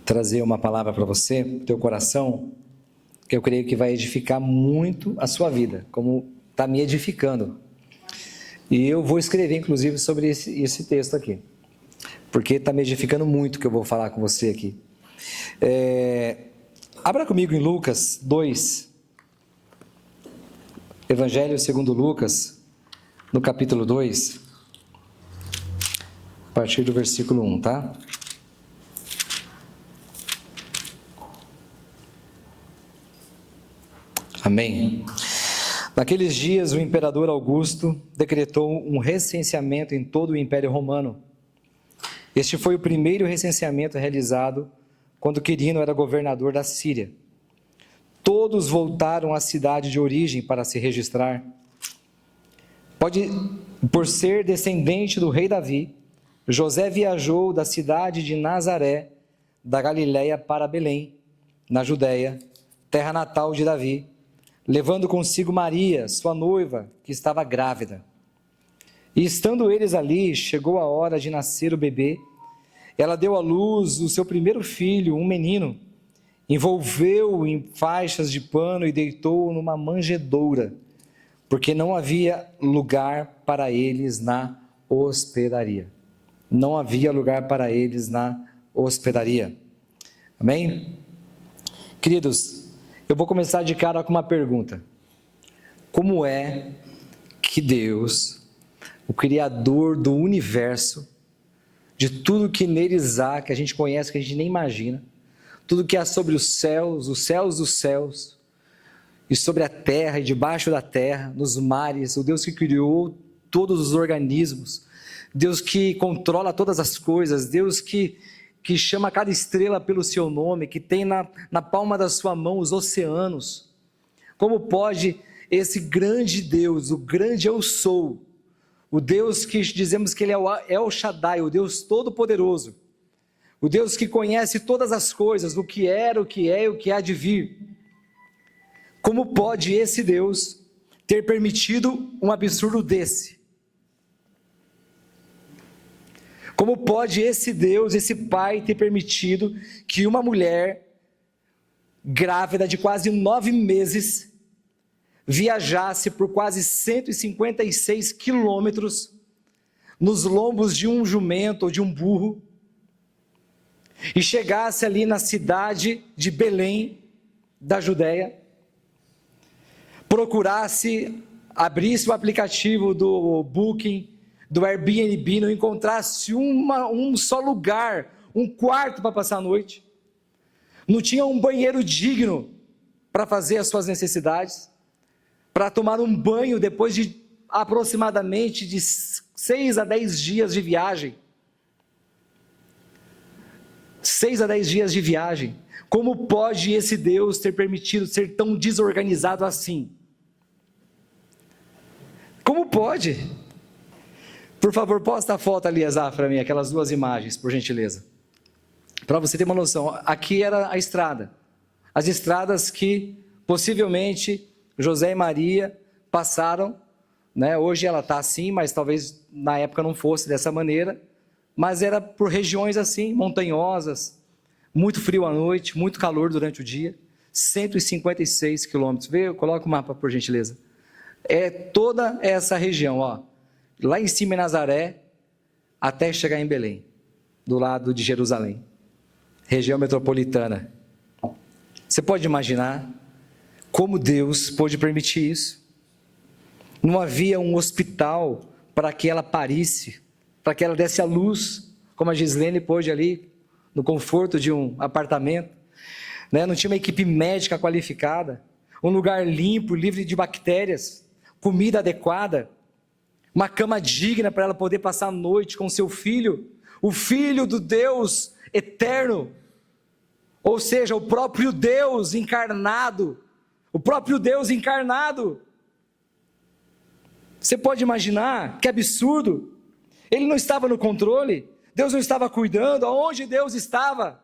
trazer uma palavra para você, teu coração, que eu creio que vai edificar muito a sua vida, como está me edificando. E eu vou escrever, inclusive, sobre esse texto aqui, porque está me edificando muito o que eu vou falar com você aqui. Abra comigo em Lucas 2, Evangelho segundo Lucas, no capítulo 2, a partir do versículo 1, tá? Amém. Naqueles dias, o imperador Augusto decretou um recenseamento em todo o Império Romano. Este foi o primeiro recenseamento realizado quando Quirino era governador da Síria. Todos voltaram à cidade de origem para se registrar. Por ser descendente do rei Davi, José viajou da cidade de Nazaré, da Galiléia, para Belém, na Judéia, terra natal de Davi, levando consigo Maria, sua noiva, que estava grávida. E estando eles ali, chegou a hora de nascer o bebê. Ela deu à luz o seu primeiro filho, um menino, envolveu-o em faixas de pano e deitou-o numa manjedoura, porque não havia lugar para eles na hospedaria. Não havia lugar para eles na hospedaria. Amém? Queridos, eu vou começar de cara com uma pergunta. Como é que Deus, o Criador do universo, de tudo que neles há, que a gente conhece, que a gente nem imagina, tudo que há sobre os céus dos céus, e sobre a terra e debaixo da terra, nos mares, o Deus que criou todos os organismos, Deus que controla todas as coisas, Deus que chama cada estrela pelo seu nome, que tem na palma da sua mão os oceanos. Como pode esse grande Deus, o grande eu sou, o Deus que dizemos que ele é o El Shaddai, o Deus Todo-Poderoso, o Deus que conhece todas as coisas, o que era, o que é e o que há de vir. Como pode esse Deus ter permitido um absurdo desse? Como pode esse Deus, esse Pai, ter permitido que uma mulher grávida de quase 9 meses viajasse por quase 156 quilômetros nos lombos de um jumento ou de um burro e chegasse ali na cidade de Belém, da Judéia, procurasse, abrisse o aplicativo do Booking, do Airbnb, não encontrasse um só lugar, um quarto para passar a noite, não tinha um banheiro digno para fazer as suas necessidades, para tomar um banho depois de aproximadamente de 6 a 10 dias de viagem. 6 a 10 dias de viagem. Como pode esse Deus ter permitido ser tão desorganizado assim? Como pode? Por favor, posta a foto ali, Azar, para mim, aquelas 2 imagens, por gentileza. Para você ter uma noção, aqui era a estrada. As estradas que, possivelmente, José e Maria passaram, né? Hoje ela está assim, mas talvez na época não fosse dessa maneira, mas era por regiões assim, montanhosas, muito frio à noite, muito calor durante o dia, 156 quilômetros. Coloca o mapa, por gentileza. É toda essa região, ó, lá em cima em Nazaré, até chegar em Belém, do lado de Jerusalém, região metropolitana. Você pode imaginar como Deus pôde permitir isso? Não havia um hospital para que ela parisse, para que ela desse à luz, como a Gislene pôde ali, no conforto de um apartamento, né? Não tinha uma equipe médica qualificada, um lugar limpo, livre de bactérias, comida adequada, uma cama digna para ela poder passar a noite com seu filho, o Filho do Deus eterno, ou seja, o próprio Deus encarnado, Você pode imaginar que absurdo? Ele não estava no controle, Deus não estava cuidando, aonde Deus estava?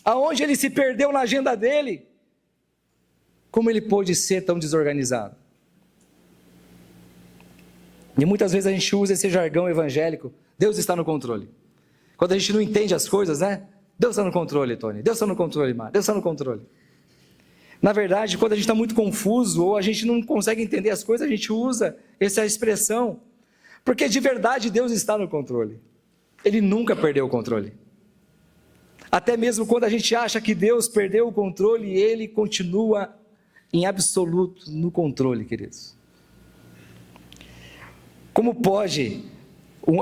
Aonde ele se perdeu na agenda dele? Como ele pôde ser tão desorganizado? E muitas vezes a gente usa esse jargão evangélico, Deus está no controle. Quando a gente não entende as coisas, né? Deus está no controle, Tony. Deus está no controle, Mar. Deus está no controle. Na verdade, quando a gente está muito confuso ou a gente não consegue entender as coisas, a gente usa essa expressão. Porque de verdade Deus está no controle. Ele nunca perdeu o controle. Até mesmo quando a gente acha que Deus perdeu o controle, Ele continua em absoluto no controle, queridos. Como pode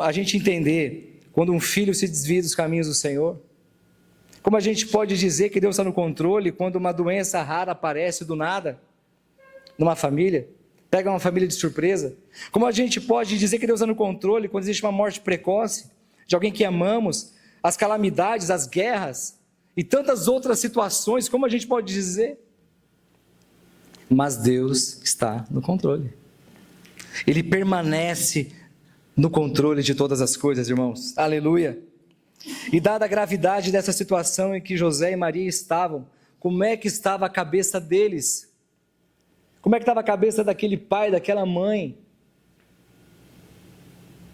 a gente entender quando um filho se desvia dos caminhos do Senhor? Como a gente pode dizer que Deus está no controle quando uma doença rara aparece do nada numa família? Pega uma família de surpresa. Como a gente pode dizer que Deus está no controle quando existe uma morte precoce de alguém que amamos, as calamidades, as guerras e tantas outras situações? Como a gente pode dizer? Mas Deus está no controle. Ele permanece no controle de todas as coisas, irmãos. Aleluia. E dada a gravidade dessa situação em que José e Maria estavam, como é que estava a cabeça deles? Como é que estava a cabeça daquele pai, daquela mãe?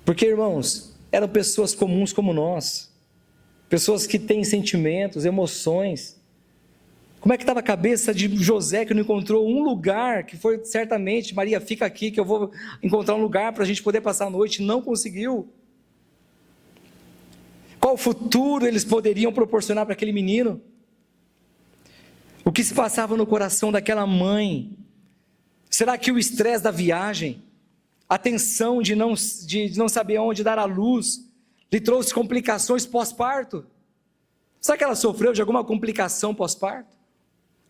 Porque, irmãos, eram pessoas comuns como nós, pessoas que têm sentimentos, emoções. Como é que estava a cabeça de José, que não encontrou um lugar, que foi certamente, Maria, fica aqui que eu vou encontrar um lugar para a gente poder passar a noite, não conseguiu. Qual futuro eles poderiam proporcionar para aquele menino? O que se passava no coração daquela mãe? Será que o estresse da viagem, a tensão de não saber onde dar à luz, lhe trouxe complicações pós-parto? Será que ela sofreu de alguma complicação pós-parto?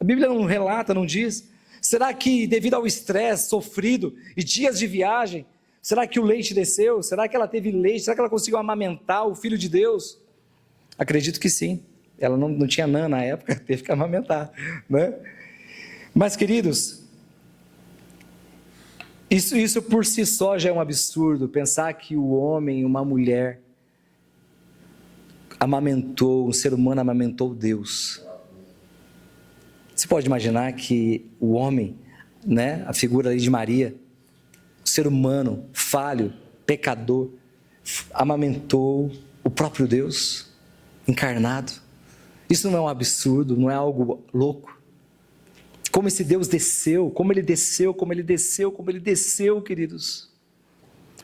A Bíblia não relata, não diz. Será que devido ao estresse sofrido e dias de viagem, será que o leite desceu? Será que ela teve leite? Será que ela conseguiu amamentar o Filho de Deus? Acredito que sim. Ela não tinha NAN na época, teve que amamentar, né? Mas, queridos, isso por si só já é um absurdo, pensar que o homem, uma mulher, amamentou, um ser humano amamentou Deus. Você pode imaginar que o homem, né, a figura ali de Maria, o ser humano, falho, pecador, amamentou o próprio Deus, encarnado? Isso não é um absurdo, não é algo louco? Como esse Deus desceu, como ele desceu, queridos,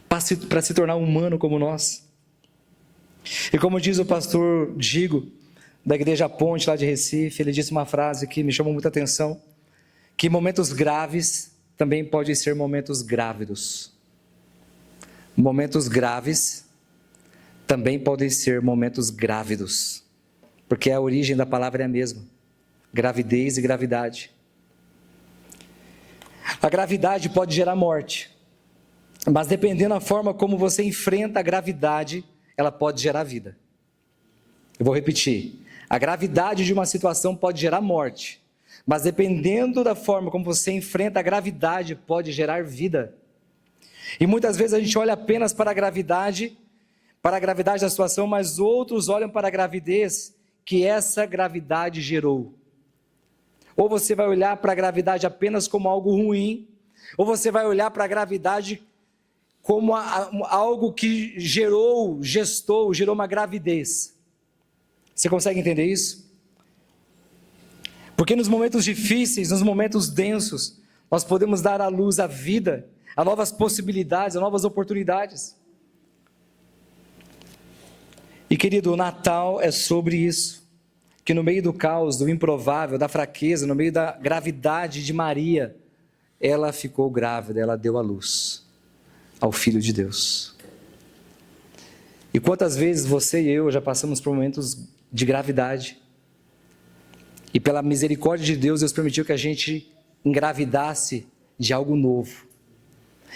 para se tornar humano como nós. E como diz o pastor Gigo, da Igreja Ponte, lá de Recife, ele disse uma frase que me chamou muita atenção, que momentos graves também podem ser momentos grávidos. Momentos graves também podem ser momentos grávidos, porque a origem da palavra é a mesma, gravidez e gravidade. A gravidade pode gerar morte, mas dependendo da forma como você enfrenta a gravidade, ela pode gerar vida. Eu vou repetir. A gravidade de uma situação pode gerar morte, mas dependendo da forma como você enfrenta a gravidade, pode gerar vida. E muitas vezes a gente olha apenas para a gravidade da situação, mas outros olham para a gravidez que essa gravidade gerou. Ou você vai olhar para a gravidade apenas como algo ruim, ou você vai olhar para a gravidade como algo que gerou uma gravidez. Você consegue entender isso? Porque nos momentos difíceis, nos momentos densos, nós podemos dar à luz a vida, a novas possibilidades, a novas oportunidades. E querido, o Natal é sobre isso, que no meio do caos, do improvável, da fraqueza, no meio da gravidade de Maria, ela ficou grávida, ela deu à luz ao Filho de Deus. E quantas vezes você e eu já passamos por momentos de gravidade, e pela misericórdia de Deus, Deus permitiu que a gente engravidasse de algo novo,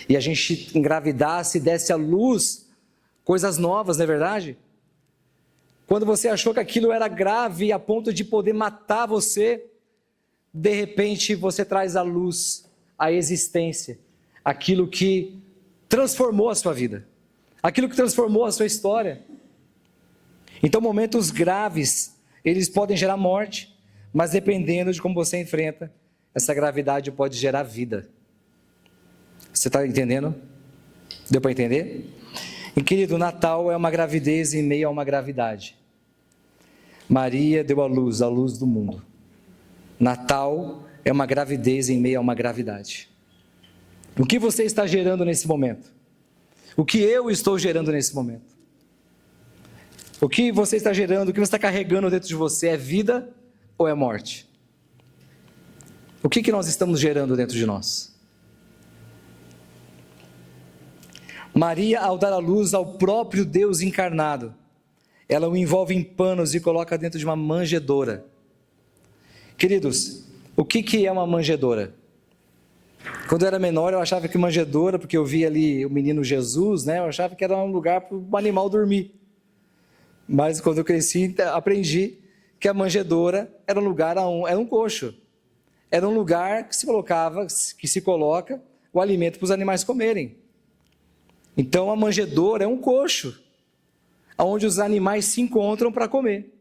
e a gente engravidasse e desse à luz coisas novas, não é verdade? Quando você achou que aquilo era grave a ponto de poder matar você, de repente você traz à luz, à existência, aquilo que transformou a sua vida, aquilo que transformou a sua história. Então, momentos graves, eles podem gerar morte, mas dependendo de como você enfrenta, essa gravidade pode gerar vida. Você está entendendo? Deu para entender? E querido, o Natal é uma gravidez em meio a uma gravidade. Maria deu à luz do mundo. Natal é uma gravidez em meio a uma gravidade. O que você está gerando nesse momento? O que eu estou gerando nesse momento? O que você está gerando, o que você está carregando dentro de você é vida ou é morte? O que nós estamos gerando dentro de nós? Maria, ao dar à luz ao próprio Deus encarnado, ela o envolve em panos e coloca dentro de uma manjedoura. Queridos, o que é uma manjedoura? Quando eu era menor, eu achava que manjedoura, porque eu via ali o menino Jesus, né? Eu achava que era um lugar para o animal dormir. Mas quando eu cresci, aprendi que a manjedoura era um lugar, era um coxo. Era um lugar que se coloca o alimento para os animais comerem. Então a manjedoura é um coxo, onde os animais se encontram para comer.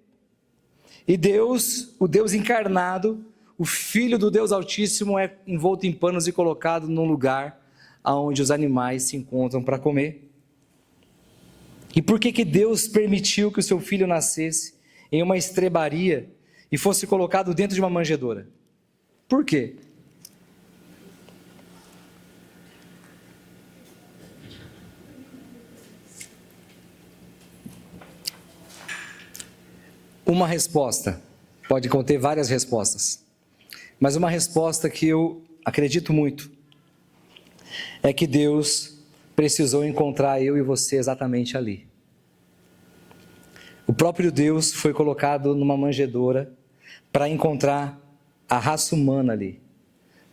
E Deus, o Deus encarnado, o Filho do Deus Altíssimo, é envolto em panos e colocado num lugar onde os animais se encontram para comer. E por que Deus permitiu que o seu filho nascesse em uma estrebaria e fosse colocado dentro de uma manjedoura? Por quê? Uma resposta, pode conter várias respostas, mas uma resposta que eu acredito muito é que Deus precisou encontrar eu e você exatamente ali. O próprio Deus foi colocado numa manjedoura para encontrar a raça humana ali,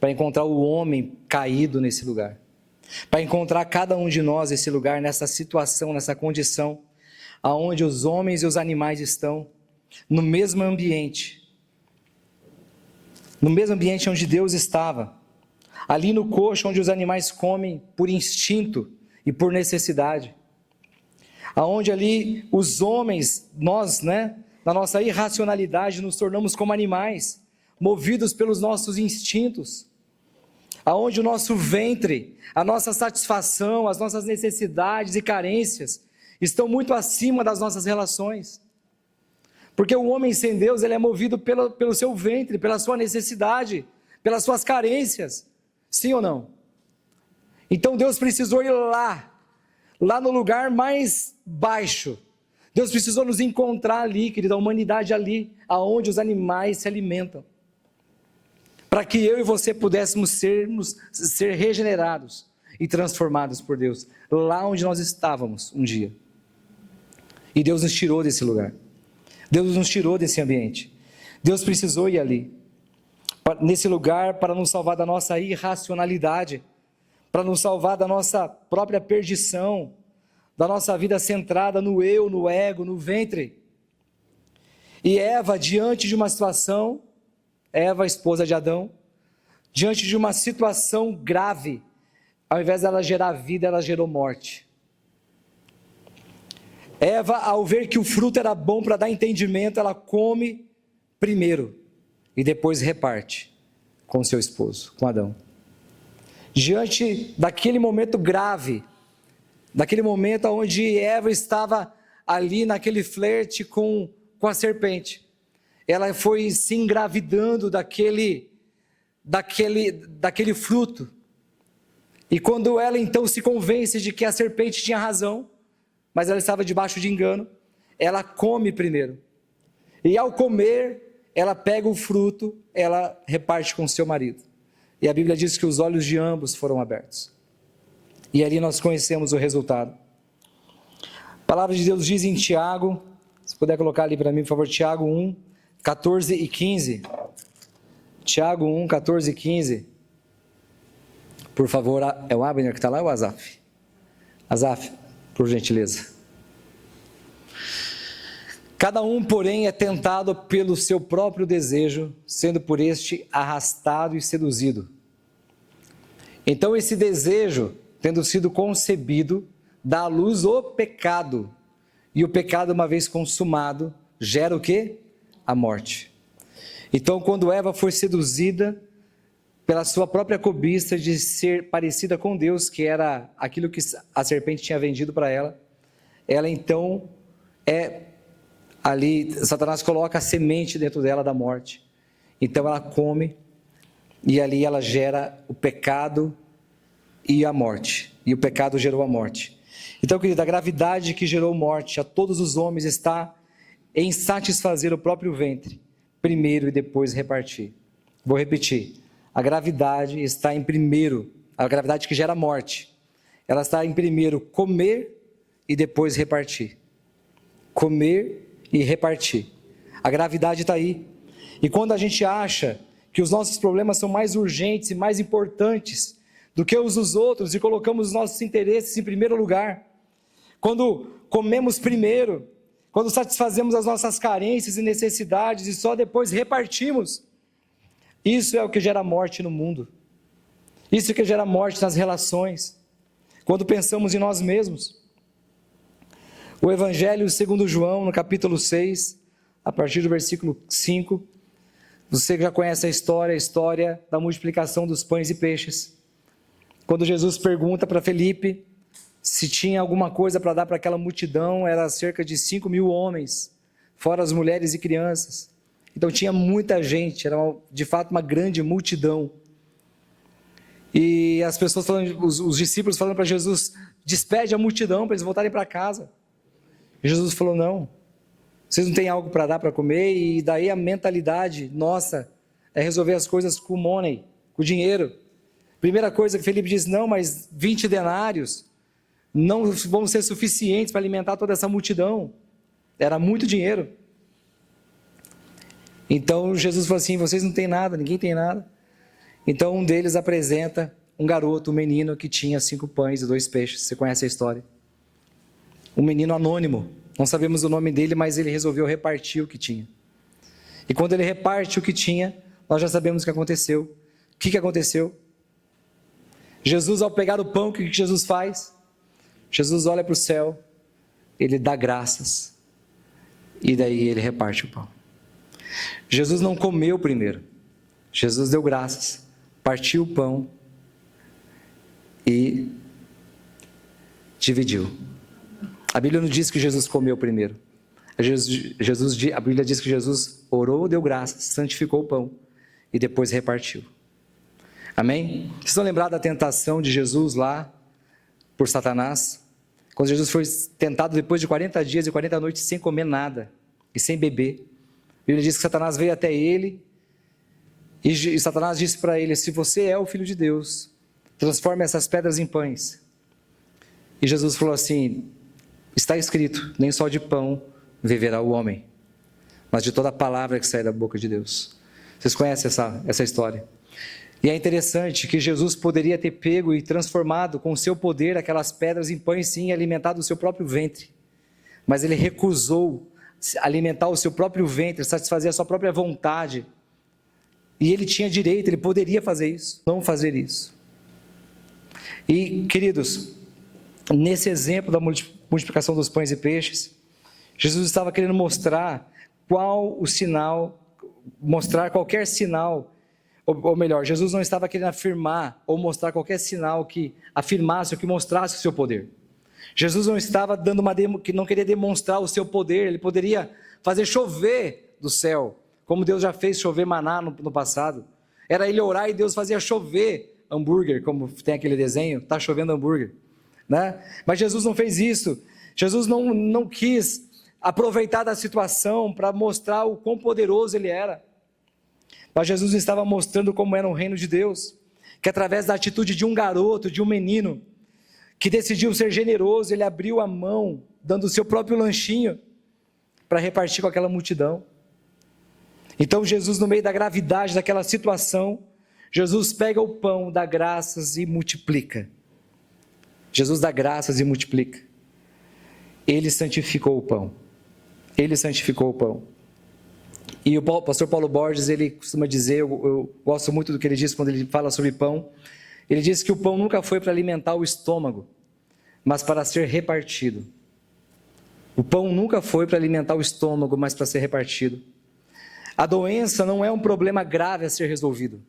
para encontrar o homem caído nesse lugar, para encontrar cada um de nós nesse lugar, nessa situação, nessa condição, aonde os homens e os animais estão no mesmo ambiente onde Deus estava, ali no coxo onde os animais comem por instinto e por necessidade, aonde ali os homens, nós, na nossa irracionalidade, nos tornamos como animais, movidos pelos nossos instintos, aonde o nosso ventre, a nossa satisfação, as nossas necessidades e carências estão muito acima das nossas relações. Porque o homem sem Deus, ele é movido pelo seu ventre, pela sua necessidade, pelas suas carências. Sim ou não? Então Deus precisou ir lá no lugar mais baixo. Deus precisou nos encontrar ali, querida, a humanidade ali, aonde os animais se alimentam. Para que eu e você pudéssemos ser regenerados e transformados por Deus, lá onde nós estávamos um dia. E Deus nos tirou desse lugar. Deus nos tirou desse ambiente. Deus precisou ir ali, nesse lugar, para nos salvar da nossa irracionalidade, para nos salvar da nossa própria perdição, da nossa vida centrada no eu, no ego, no ventre. E Eva, diante de uma situação, Eva, esposa de Adão, diante de uma situação grave, ao invés dela gerar vida, ela gerou morte. Eva, ao ver que o fruto era bom para dar entendimento, ela come primeiro e depois reparte com seu esposo, com Adão. Diante daquele momento grave, daquele momento onde Eva estava ali naquele flerte com a serpente, ela foi se engravidando daquele fruto. E quando ela então se convence de que a serpente tinha razão, mas ela estava debaixo de engano, ela come primeiro. E ao comer, ela pega o fruto, ela reparte com seu marido. E a Bíblia diz que os olhos de ambos foram abertos. E ali nós conhecemos o resultado. A palavra de Deus diz em Tiago, se puder colocar ali para mim, por favor, Tiago 1, 14 e 15. Tiago 1, 14 e 15. Por favor, é o Abner que está lá ou o Azaf? Azaf, por gentileza. Cada um, porém, é tentado pelo seu próprio desejo, sendo por este arrastado e seduzido. Então esse desejo, tendo sido concebido, dá à luz o pecado. E o pecado, uma vez consumado, gera o quê? A morte. Então, quando Eva foi seduzida pela sua própria cobiça de ser parecida com Deus, que era aquilo que a serpente tinha vendido para ela, ela então é ali Satanás coloca a semente dentro dela da morte. Então ela come e ali ela gera o pecado e a morte. E o pecado gerou a morte. Então, querido, a gravidade que gerou morte a todos os homens está em satisfazer o próprio ventre, primeiro e depois repartir. Vou repetir. A gravidade está em primeiro, a gravidade que gera morte. Ela está em primeiro comer e depois repartir. Comer e repartir. A gravidade está aí. E quando a gente acha que os nossos problemas são mais urgentes e mais importantes do que os dos outros e colocamos os nossos interesses em primeiro lugar, quando comemos primeiro, quando satisfazemos as nossas carências e necessidades e só depois repartimos, isso é o que gera morte no mundo. Isso é o que gera morte nas relações. Quando pensamos em nós mesmos. O Evangelho segundo João, no capítulo 6, a partir do versículo 5, você já conhece a história da multiplicação dos pães e peixes. Quando Jesus pergunta para Felipe se tinha alguma coisa para dar para aquela multidão, era cerca de 5.000 homens, fora as mulheres e crianças. Então tinha muita gente, era de fato uma grande multidão. E as pessoas falando, os discípulos falando para Jesus, despede a multidão para eles voltarem para casa. E Jesus falou, não, vocês não têm algo para dar para comer? E daí a mentalidade nossa é resolver as coisas com money, com dinheiro. Primeira coisa que Felipe diz, não, mas 20 denários não vão ser suficientes para alimentar toda essa multidão. Era muito dinheiro. Então Jesus falou assim, vocês não têm nada, ninguém tem nada. Então um deles apresenta um garoto, um menino que tinha 5 pães e 2 peixes. Você conhece a história? Um menino anônimo. Não sabemos o nome dele, mas ele resolveu repartir o que tinha. E quando ele reparte o que tinha, nós já sabemos o que aconteceu. O que aconteceu? Jesus, ao pegar o pão, o que Jesus faz? Jesus olha para o céu, ele dá graças, e daí ele reparte o pão. Jesus não comeu primeiro, Jesus deu graças, partiu o pão e dividiu. A Bíblia não diz que Jesus comeu primeiro. A Bíblia diz que Jesus orou, deu graças, santificou o pão e depois repartiu. Amém? Vocês estão lembrados da tentação de Jesus lá por Satanás? Quando Jesus foi tentado depois de 40 dias e 40 noites sem comer nada e sem beber. A Bíblia diz que Satanás veio até ele e Satanás disse para ele, se você é o Filho de Deus, transforme essas pedras em pães. E Jesus falou assim, está escrito, nem só de pão viverá o homem, mas de toda a palavra que sai da boca de Deus. Vocês conhecem essa história? E é interessante que Jesus poderia ter pego e transformado com o seu poder aquelas pedras em pães, sim, e alimentado o seu próprio ventre. Mas ele recusou alimentar o seu próprio ventre, satisfazer a sua própria vontade. E ele tinha direito, ele poderia fazer isso, não fazer isso. E, queridos, nesse exemplo da multiplicação dos pães e peixes, Jesus estava querendo mostrar qual o sinal, mostrar qualquer sinal, ou melhor, Jesus não estava querendo afirmar ou mostrar qualquer sinal que afirmasse ou que mostrasse o seu poder. Jesus não estava dando que não queria demonstrar o seu poder, ele poderia fazer chover do céu, como Deus já fez chover maná no passado. Era ele orar e Deus fazia chover hambúrguer, como tem aquele desenho, está chovendo hambúrguer, né? Mas Jesus não fez isso. Jesus não quis aproveitar da situação para mostrar o quão poderoso ele era. Mas Jesus estava mostrando como era o reino de Deus, que através da atitude de um garoto, de um menino, que decidiu ser generoso, ele abriu a mão, dando o seu próprio lanchinho, para repartir com aquela multidão. Então Jesus, no meio da gravidade daquela situação, Jesus pega o pão, dá graças e multiplica. Jesus dá graças e multiplica. Ele santificou o pão. Ele santificou o pão. E o pastor Paulo Borges, ele costuma dizer, eu gosto muito do que ele diz quando ele fala sobre pão, ele diz que o pão nunca foi para alimentar o estômago, mas para ser repartido. O pão nunca foi para alimentar o estômago, mas para ser repartido. A doença não é um problema grave a ser resolvido,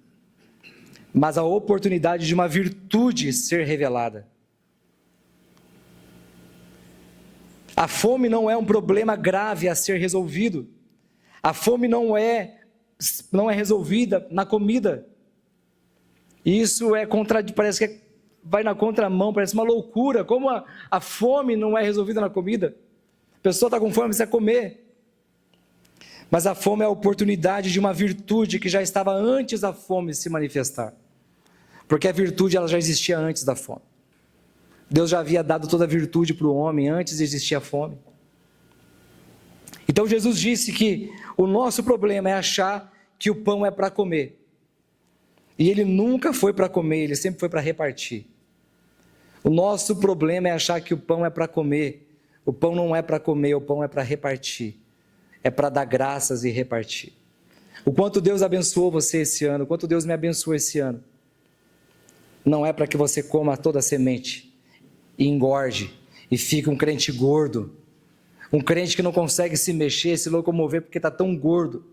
mas a oportunidade de uma virtude ser revelada. A fome não é um problema grave a ser resolvido. A fome não é resolvida na comida. Isso parece que vai na contramão, parece uma loucura. Como a fome não é resolvida na comida? A pessoa está com fome, precisa comer. Mas a fome é a oportunidade de uma virtude que já estava antes da fome se manifestar. Porque a virtude ela já existia antes da fome. Deus já havia dado toda a virtude para o homem antes de existir a fome. Então Jesus disse que o nosso problema é achar que o pão é para comer. E ele nunca foi para comer, ele sempre foi para repartir. O nosso problema é achar que o pão é para comer. O pão não é para comer, o pão é para repartir. É para dar graças e repartir. O quanto Deus abençoou você esse ano, o quanto Deus me abençoou esse ano. Não é para que você coma toda a semente e engorde e fique um crente gordo. Um crente que não consegue se mexer, se locomover porque está tão gordo.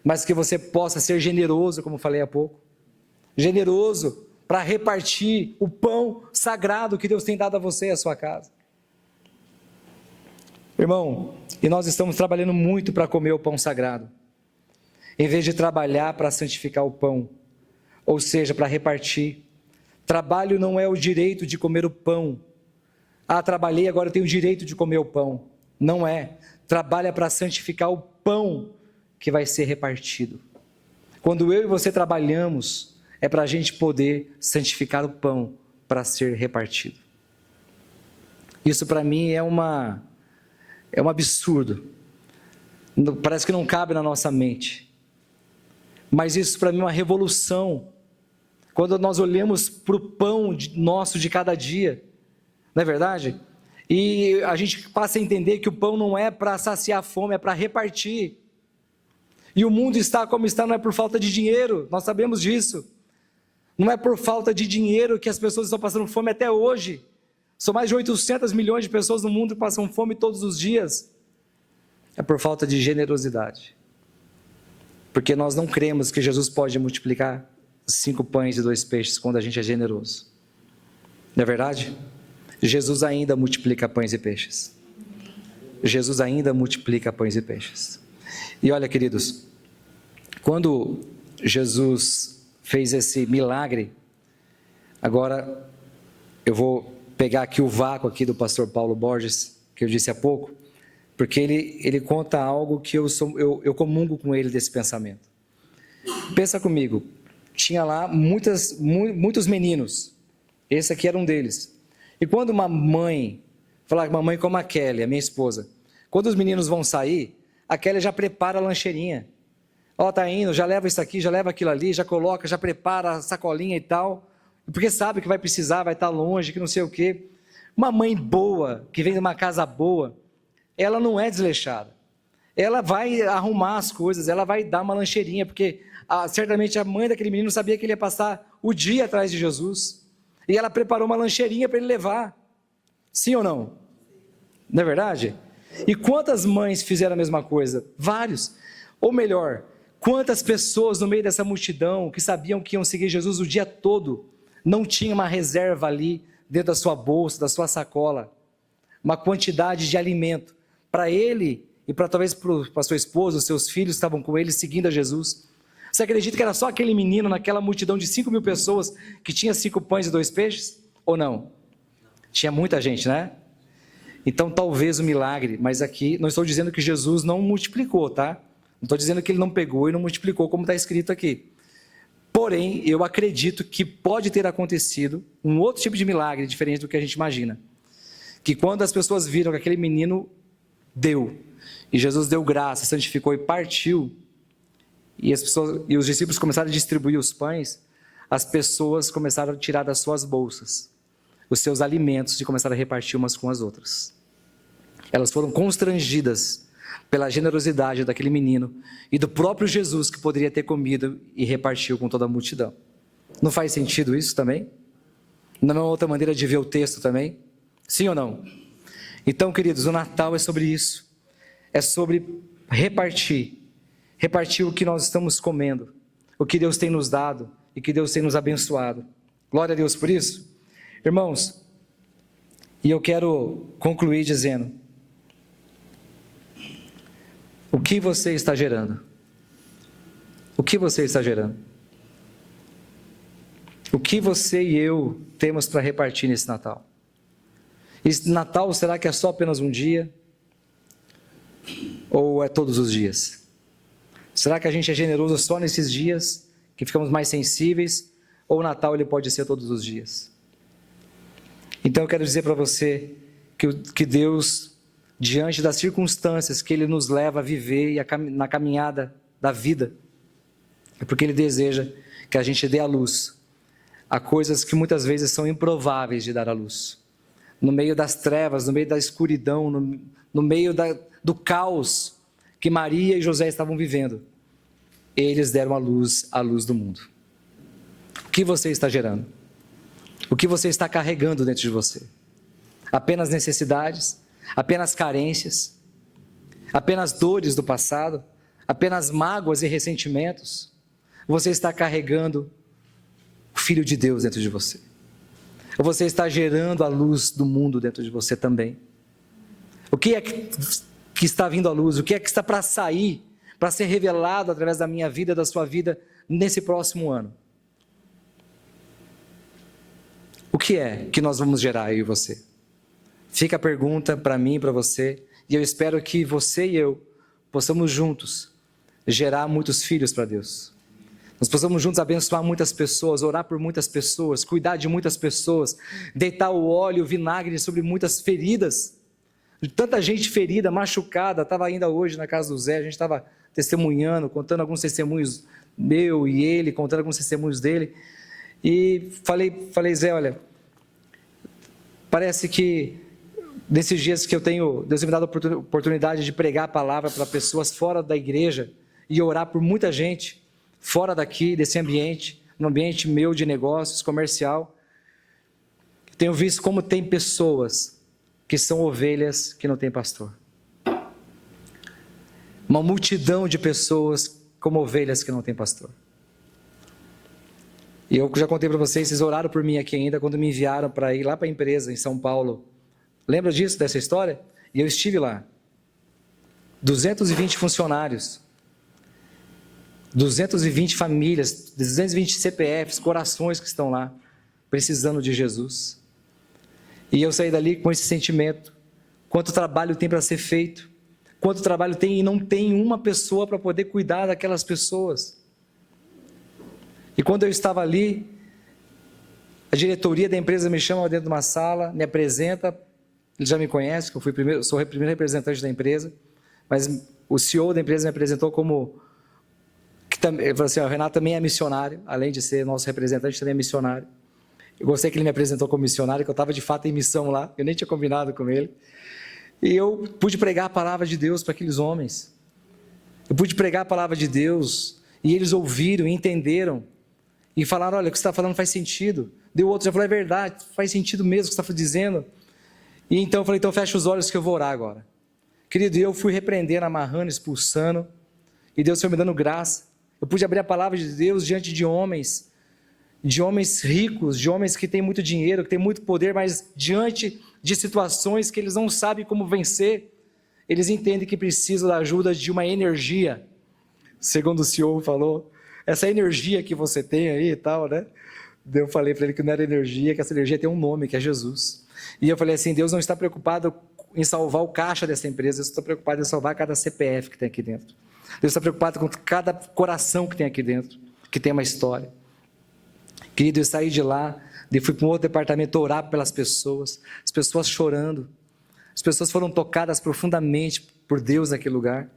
Mas que você possa ser generoso, como falei há pouco. Generoso para repartir o pão sagrado que Deus tem dado a você e a sua casa. Irmão, e nós estamos trabalhando muito para comer o pão sagrado, em vez de trabalhar para santificar o pão, ou seja, para repartir. Trabalho não é o direito de comer o pão. Ah, trabalhei, agora eu tenho o direito de comer o pão. Não é. Trabalha para santificar o pão que vai ser repartido. Quando eu e você trabalhamos, é para a gente poder santificar o pão para ser repartido. Isso para mim é um absurdo. Parece que não cabe na nossa mente. Mas isso para mim é uma revolução. Quando nós olhamos para o pão nosso de cada dia, não é verdade? E a gente passa a entender que o pão não é para saciar a fome, é para repartir. E o mundo está como está, não é por falta de dinheiro, nós sabemos disso. Não é por falta de dinheiro que as pessoas estão passando fome até hoje. São mais de 800 milhões de pessoas no mundo que passam fome todos os dias. É por falta de generosidade. Porque nós não cremos que Jesus pode multiplicar 5 pães e 2 peixes quando a gente é generoso. Não é verdade? Jesus ainda multiplica pães e peixes. Jesus ainda multiplica pães e peixes. E olha, queridos, quando Jesus fez esse milagre, agora eu vou pegar aqui o vácuo aqui do pastor Paulo Borges, que eu disse há pouco, porque ele conta algo que eu comungo com ele desse pensamento. Pensa comigo, tinha lá muitos meninos, esse aqui era um deles. E quando uma mãe como a Kelly, a minha esposa, quando os meninos vão sair, a Kelly já prepara a lancheirinha. Ó, tá indo, já leva isso aqui, já leva aquilo ali, já coloca, já prepara a sacolinha e tal, porque sabe que vai precisar, vai estar longe, que não sei o quê. Uma mãe boa, que vem de uma casa boa, ela não é desleixada. Ela vai arrumar as coisas, ela vai dar uma lancheirinha, porque certamente a mãe daquele menino sabia que ele ia passar o dia atrás de Jesus. E ela preparou uma lancheirinha para ele levar. Sim ou não? Não é verdade? E quantas mães fizeram a mesma coisa? Vários. Ou melhor, quantas pessoas no meio dessa multidão que sabiam que iam seguir Jesus o dia todo, não tinha uma reserva ali dentro da sua bolsa, da sua sacola, uma quantidade de alimento para ele e talvez para sua esposa, os seus filhos estavam com ele seguindo a Jesus. Você acredita que era só aquele menino naquela multidão de 5.000 pessoas que tinha 5 pães e 2 peixes? Ou não? Tinha muita gente, né? Então talvez o milagre, mas aqui não estou dizendo que Jesus não multiplicou, tá? Não estou dizendo que ele não pegou e não multiplicou como está escrito aqui. Porém, eu acredito que pode ter acontecido um outro tipo de milagre diferente do que a gente imagina. Que quando as pessoas viram que aquele menino deu, e Jesus deu graça, santificou e partiu, e os discípulos começaram a distribuir os pães, as pessoas começaram a tirar das suas bolsas os seus alimentos e começaram a repartir umas com as outras. Elas foram constrangidas pela generosidade daquele menino e do próprio Jesus, que poderia ter comido e repartiu com toda a multidão. Não faz sentido isso também? Não é uma outra maneira de ver o texto também? Sim ou não? Então, queridos, o Natal é sobre isso. É sobre repartir. Repartir o que nós estamos comendo, o que Deus tem nos dado e que Deus tem nos abençoado. Glória a Deus por isso. Irmãos, e eu quero concluir dizendo O que você está gerando? O que você está gerando? O que você e eu temos para repartir nesse Natal? Esse Natal, será que é só apenas um dia? Ou é todos os dias? Será que a gente é generoso só nesses dias, que ficamos mais sensíveis? Ou o Natal ele pode ser todos os dias? Então eu quero dizer para você que Deus, diante das circunstâncias que Ele nos leva a viver na caminhada da vida, é porque Ele deseja que a gente dê a luz a coisas que muitas vezes são improváveis de dar à luz. No meio das trevas, no meio da escuridão, no meio do caos que Maria e José estavam vivendo, eles deram à luz do mundo. O que você está gerando? O que você está carregando dentro de você? Apenas necessidades? Apenas carências? Apenas dores do passado? Apenas mágoas e ressentimentos? Você está carregando o Filho de Deus dentro de você? Ou você está gerando a luz do mundo dentro de você também? O que é que está vindo à luz? O que é que está para sair, para ser revelado através da minha vida, da sua vida, nesse próximo ano? O que é que nós vamos gerar, eu e você? Fica a pergunta para mim e para você, e eu espero que você e eu possamos juntos gerar muitos filhos para Deus. Nós possamos juntos abençoar muitas pessoas, orar por muitas pessoas, cuidar de muitas pessoas, deitar o óleo, o vinagre sobre muitas feridas. Tanta gente ferida, machucada. Estava ainda hoje na casa do Zé, a gente estava testemunhando, contando alguns testemunhos meu e ele, contando alguns testemunhos dele. E falei, Zé, olha, parece que nesses dias que Deus me dá a oportunidade de pregar a palavra para pessoas fora da igreja e orar por muita gente fora daqui, desse ambiente, no ambiente meu de negócios, comercial. Tenho visto como tem pessoas que são ovelhas que não têm pastor. Uma multidão de pessoas como ovelhas que não têm pastor. E eu já contei para vocês oraram por mim aqui ainda, quando me enviaram para ir lá para a empresa em São Paulo. Lembra disso, dessa história? E eu estive lá. 220 funcionários. 220 famílias, 220 CPFs, corações que estão lá, precisando de Jesus. E eu saí dali com esse sentimento. Quanto trabalho tem para ser feito? Quanto trabalho tem e não tem uma pessoa para poder cuidar daquelas pessoas? E quando eu estava ali, a diretoria da empresa me chama dentro de uma sala, me apresenta, ele já me conhece, que eu sou o primeiro representante da empresa, mas o CEO da empresa me apresentou como... Ele falou assim, o Renato também é missionário, além de ser nosso representante, também é missionário. Eu gostei que ele me apresentou como missionário, que eu estava de fato em missão lá, eu nem tinha combinado com ele. E eu pude pregar a palavra de Deus para aqueles homens. Eu pude pregar a palavra de Deus, e eles ouviram e entenderam, e falaram, olha, o que você está falando faz sentido. Deu outro, já falou, é verdade, faz sentido mesmo o que você está dizendo. E então eu falei, então fecha os olhos que eu vou orar agora. Querido, eu fui repreendendo, amarrando, expulsando, e Deus foi me dando graça. Eu pude abrir a palavra de Deus diante de homens ricos, de homens que têm muito dinheiro, que têm muito poder, mas diante de situações que eles não sabem como vencer, eles entendem que precisam da ajuda de uma energia, segundo o CEO falou, essa energia que você tem aí e tal, né? Eu falei para ele que não era energia, que essa energia tem um nome, que é Jesus. E eu falei assim, Deus não está preocupado em salvar o caixa dessa empresa, Deus está preocupado em salvar cada CPF que tem aqui dentro. Deus está preocupado com cada coração que tem aqui dentro, que tem uma história. Querido, eu saí de lá, fui para um outro departamento orar pelas pessoas, as pessoas chorando, as pessoas foram tocadas profundamente por Deus naquele lugar.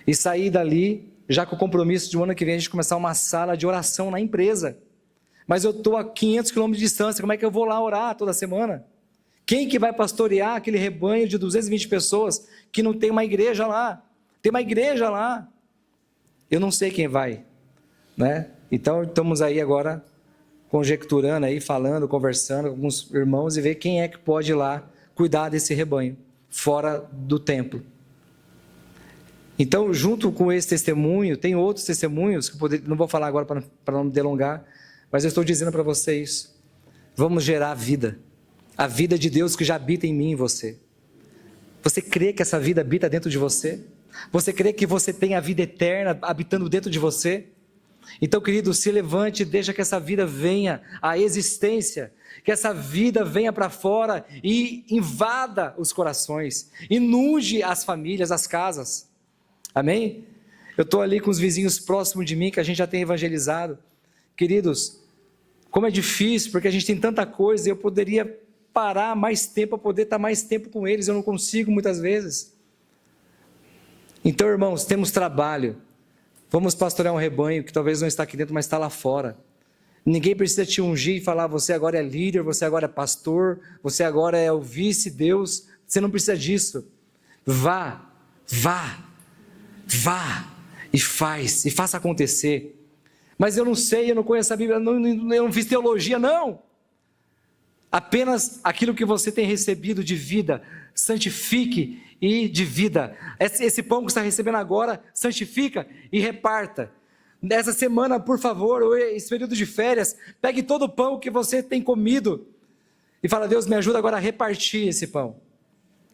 E saí dali, já com o compromisso de um ano que vem a gente começar uma sala de oração na empresa. Mas eu estou a 500 quilômetros de distância, como é que eu vou lá orar toda semana? Quem que vai pastorear aquele rebanho de 220 pessoas que não tem uma igreja lá? Tem uma igreja lá. Eu não sei quem vai, né? Então estamos aí agora conjecturando aí, falando, conversando com alguns irmãos e ver quem é que pode ir lá cuidar desse rebanho, fora do templo. Então, junto com esse testemunho, tem outros testemunhos, que não vou falar agora para não me delongar, mas eu estou dizendo para vocês, vamos gerar a vida de Deus que já habita em mim e em você. Você crê que essa vida habita dentro de você? Você crê que você tem a vida eterna habitando dentro de você? Então, querido, se levante, deixa que essa vida venha à existência, que essa vida venha para fora e invada os corações, inunde as famílias, as casas. Amém? Eu estou ali com os vizinhos próximos de mim, que a gente já tem evangelizado. Queridos, como é difícil, porque a gente tem tanta coisa, eu poderia parar mais tempo, eu poder estar mais tempo com eles, eu não consigo muitas vezes. Então, irmãos, temos trabalho. Vamos pastorear um rebanho que talvez não está aqui dentro, mas está lá fora. Ninguém precisa te ungir e falar, você agora é líder, você agora é pastor, você agora é o vice-deus. Você não precisa disso. Vá e faça acontecer. Mas eu não sei, eu não conheço a Bíblia, eu não fiz teologia, não. Apenas aquilo que você tem recebido de vida, santifique e de vida. Esse pão que você está recebendo agora, santifica e reparta. Nessa semana, por favor, ou esse período de férias, pegue todo o pão que você tem comido e fala, Deus, me ajuda agora a repartir esse pão.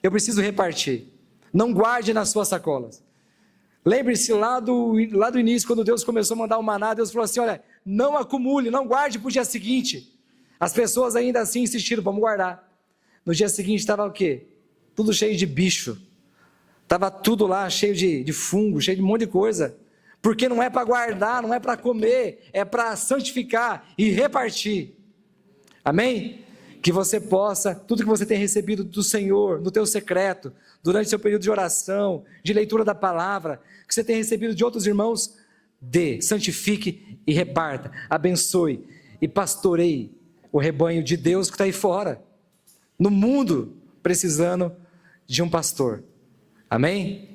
Eu preciso repartir. Não guarde nas suas sacolas. Lembre-se lá do início, quando Deus começou a mandar o maná, Deus falou assim, olha, não acumule, não guarde para o dia seguinte. As pessoas ainda assim insistiram, vamos guardar. No dia seguinte estava o quê? Tudo cheio de bicho. Estava tudo lá cheio de fungo, cheio de um monte de coisa. Porque não é para guardar, não é para comer, é para santificar e repartir. Amém? Que você possa, tudo que você tem recebido do Senhor, no teu secreto, durante seu período de oração, de leitura da palavra, que você tem recebido de outros irmãos, dê, santifique e reparta, abençoe e pastoreie o rebanho de Deus que está aí fora, no mundo, precisando de um pastor. Amém?